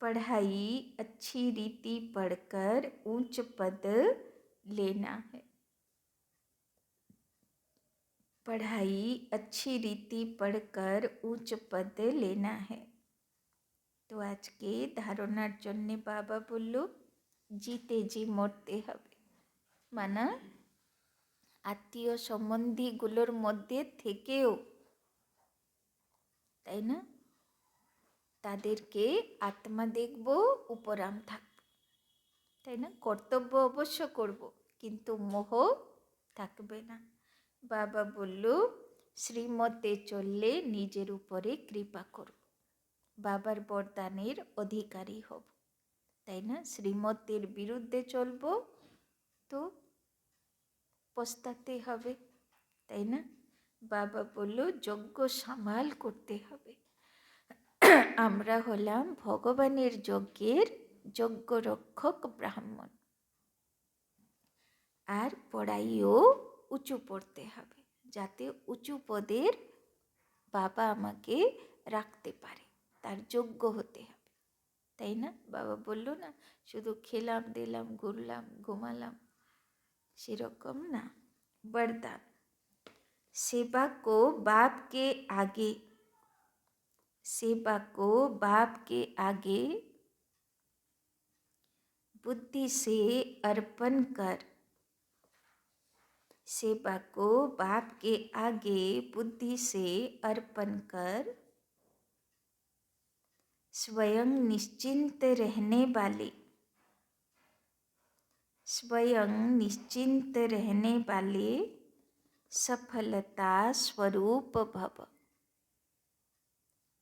पढ़ाई अच्छी रीति पढ़कर उच्च पद लेना है, पढ़ाई अच्छी रीति पढ़कर उच्च पद लेना है। तो आज के धारणार जन्य बाबा बोलो जीते जी मरते हबे, माना आत्मीय सम्बन्धी गुलोर मध्य থেকেও, তাই না, তাদেরকে আত্মা দেখব উপরাম থাকবে, তাই না, কর্তব্য অবশ্য করব কিন্তু মোহ থাকবে না। বাবা বলল শ্রীমতে চললে নিজের উপরে কৃপা করব, বাবার বরদানের অধিকারী হব, তাই না। শ্রীমতের বিরুদ্ধে চলব তো পস্তাতে হবে, তাই না। বাবা বলল যজ্ঞ সামাল করতে হবে। আমরা হলাম ভগবানের যজ্ঞের যজ্ঞরক্ষক ব্রাহ্মণ, আর পড়াইও উঁচু পড়তে হবে যাতে উঁচু পদের বাবা আমাকে রাখতে পারে, তার যোগ্য হতে হবে, তাই না। বাবা বলল না শুধু খেলাম দিলাম ঘুরলাম ঘুমালাম, সেরকম না। वरदान, सेवा को बाप के आगे, सेवा को बाप के आगे बुद्धि से अर्पण कर, सेवा को बाप के आगे बुद्धि से अर्पण कर स्वयं निश्चिंत रहने वाले, स्वयं निश्चिंत रहने वाले सफलता स्वरूप भव,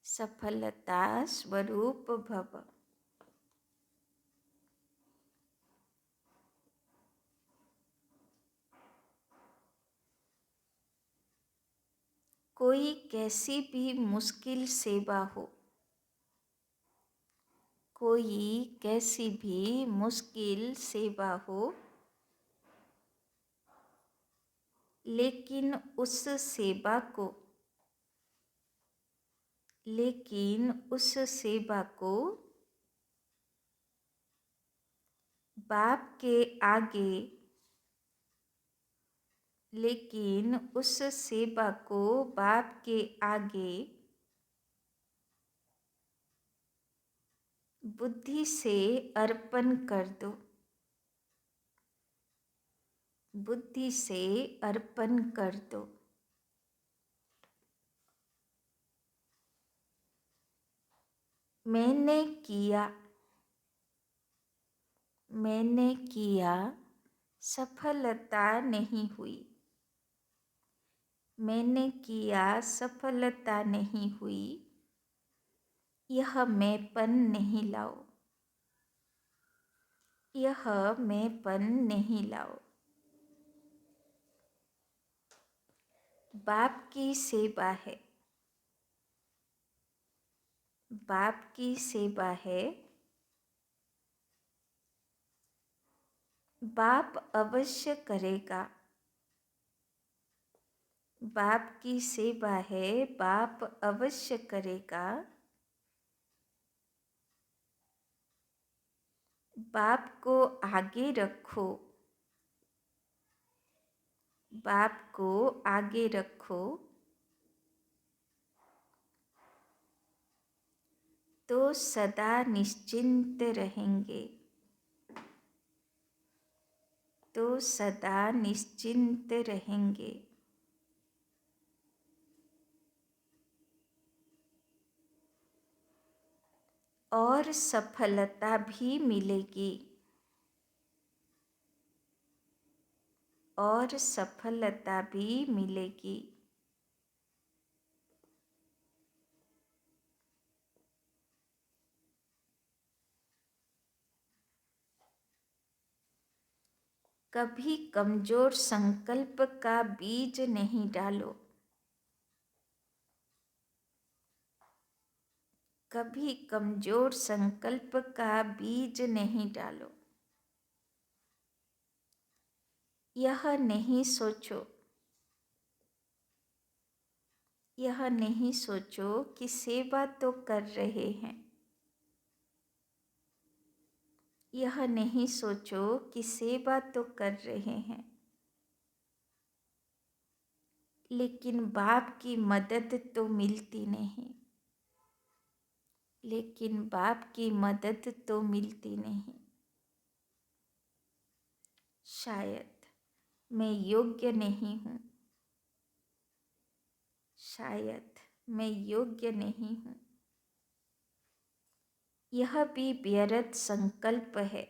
सफलता स्वरूप भव। कोई कैसी भी मुश्किल सेवा हो, कोई कैसी भी मुश्किल सेवा हो, लेकिन उस सेवा को लेकिन उस सेवा को बाप के आगे लेकिन उस सेवा को बाप के आगे बुद्धि से अर्पण कर दो, बुद्धि से अर्पण कर दो। मैंने किया, मैंने किया, सफलता नहीं हुई। मैंने किया, सफलता नहीं हुई। यह मैंपन नहीं लाओ, यह मैंपन नहीं लाओ। बाप की सेवा है, बाप की सेवा है। बाप अवश्य करेगा, बाप की सेवा है, बाप अवश्य करेगा। बाप को आगे रखो, बाप को आगे रखो, तो सदा निश्चिंत रहेंगे, तो सदा निश्चिंत रहेंगे। और सफलता भी मिलेगी, और सफलता भी मिलेगी। कभी कमजोर संकल्प का बीज नहीं डालो, कभी कमजोर संकल्प का बीज नहीं डालो। यह नहीं सोचो, यह नहीं सोचो कि सेवा तो कर रहे हैं, यह नहीं सोचो कि सेवा तो कर रहे हैं, लेकिन बाप की मदद तो मिलती नहीं, लेकिन बाप की मदद तो मिलती नहीं। शायद मैं योग्य नहीं हूँ, शायद मैं योग्य नहीं हूँ। यह भी व्यर्थ संकल्प है,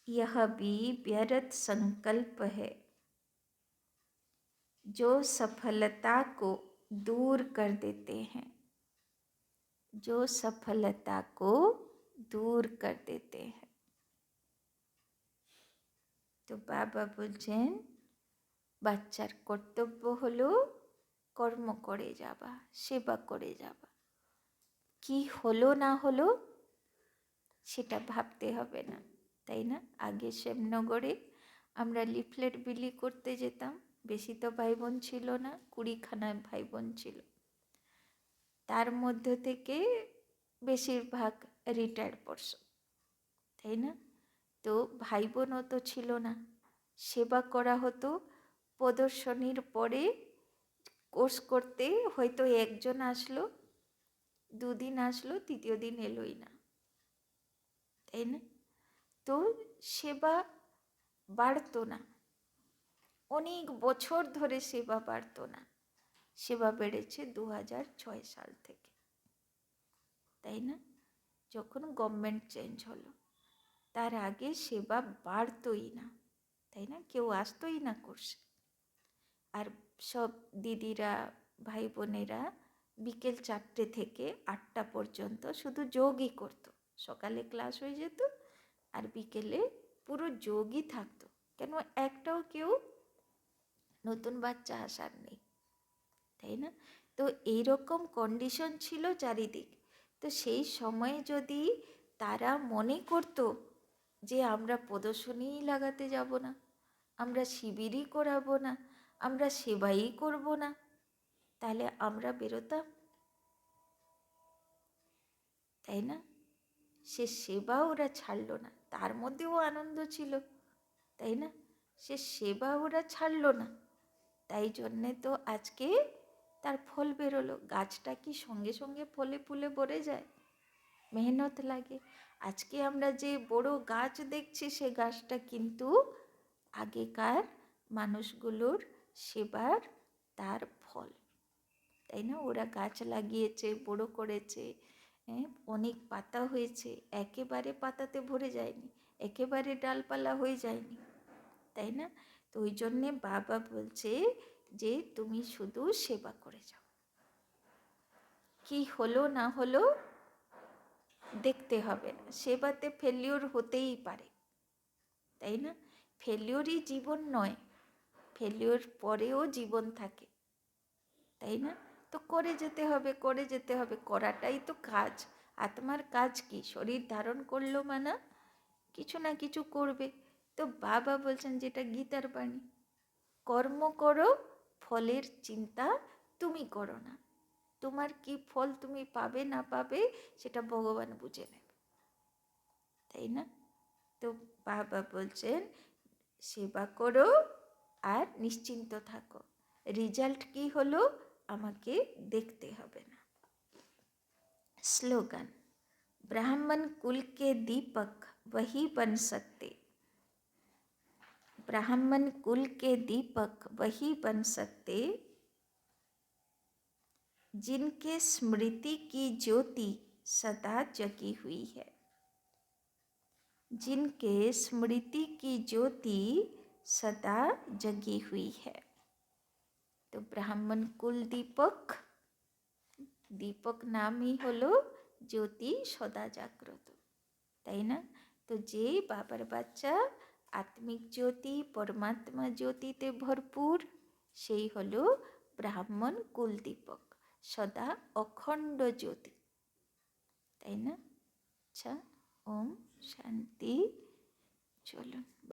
यह भी व्यर्थ संकल्प है, जो सफलता को दूर कर देते हैं, जो सफलता को दूर कर देते हैं। তো বাবা বলছেন বাচ্চার কর্তব্য হলো কর্ম করে যাবা, সেবা করে যাবা। কি হলো না হলো সেটা ভাবতে হবে না, তাই না? আগে শ্যামনগরে আমরা লিফলেট বিলি করতে যেতাম, বেশি তো ভাই বোন ছিল না, 20খানা ভাই বোন ছিল। তার মধ্য থেকে বেশিরভাগ রিটায়ার্ড পারসন, তাই না? তো ভাই বোনও তো ছিল না, সেবা করা হতো। প্রদর্শনীর পরে কোর্স করতে হয়তো একজন আসলো, দুদিন আসলো, তৃতীয় দিন এলোই না, তাই না? তো সেবা বাড়তো না, অনেক বছর ধরে সেবা বাড়তো না। সেবা বেড়েছে 2006 সাল থেকে, তাই না? যখন গভর্নমেন্ট চেঞ্জ হলো, তার আগে সেবা বাড়তোই না, তাই না? কেউ আসতোই না কোর্সে। আর সব দিদিরা ভাই বোনেরা বিকেল 4টে থেকে 8টা পর্যন্ত শুধু যোগই করতো। সকালে ক্লাস হয়ে যেত আর বিকেলে পুরো যোগই থাকতো, কেন একটাও কেউ নতুন বাচ্চা আসার নেই, তাই না? তো এইরকম কন্ডিশন ছিল চারিদিক। তো সেই সময়ে যদি তারা মনে করতো যে আমরা প্রদর্শনীই লাগাতে যাব না, আমরা শিবিরই করাবো না, আমরা সেবাই করব না, তাহলে আমরা বেরোতাম, তাই না? সে সেবা ওরা ছাড়লো না, তার মধ্যেও আনন্দ ছিল, তাই না? সে সেবা ওরা ছাড়লো না, তাই জন্যে তো আজকে তার ফল বেরোলো। গাছটা কি সঙ্গে সঙ্গে ফলে ফুলে ভরে যায়? মেহনত লাগে। আজকে আমরা যে বড় গাছ দেখছি, সে গাছটা কিন্তু আগেকার মানুষগুলোর সেবার তার ফল, তাই না? ওরা গাছ লাগিয়েছে, বড় করেছে, অনেক পাতা হয়েছে, একেবারে পাতাতে ভরে যায়নি, একেবারে ডালপালা হয়ে যায়নি, তাই না? তো ওই জন্যে বাবা বলছে যে তুমি শুধু সেবা করে যাও, কি হলো না হলো দেখতে হবে না। সেবাতে ফেলিওর হতেই পারে, তাই না? ফেলিওরই জীবন নয়, ফেলিওর পরেও জীবন থাকে, তাই না? তো করে যেতে হবে, করে যেতে হবে, করাটাই তো কাজ। আত্মার কাজ কি? শরীর ধারণ করলো মানে কিছু না কিছু করবে। তো বাবা বলছেন, যেটা গীতার বাণী, কর্ম করো, ফলের চিন্তা তুমি করো না। তোমার কি ফল তুমি পাবে না পাবে সেটা ভগবান বুঝে নেবে, তাই না? তো বাবা বলছেন সেবা করো আর নিশ্চিন্ত থাকো, রেজাল্ট কি হলো আমাকে দেখতে হবে না। स्लोगन, ब्राह्मण कुल के दीपक वही बन सकते, ब्राह्मण कुल के दीपक वही बन सकते जिनके स्मृति की ज्योति सदा जगी हुई है, जिनके स्मृति की ज्योति सदा जगी हुई है। तो ब्राह्मण कुल दीपक, দীপক নামই হলো জ্যোতি সদা জাগ্রত, তাই না? তো যে বাবার বাচ্চা আত্মিক জ্যোতি পরমাত্মা জ্যোতিতে ভরপুর, সেই হলো ব্রাহ্মণ কুল দীপক, সদা অখণ্ড জ্যোতি, তাই না? আচ্ছা, ওম শান্তি। চলুন।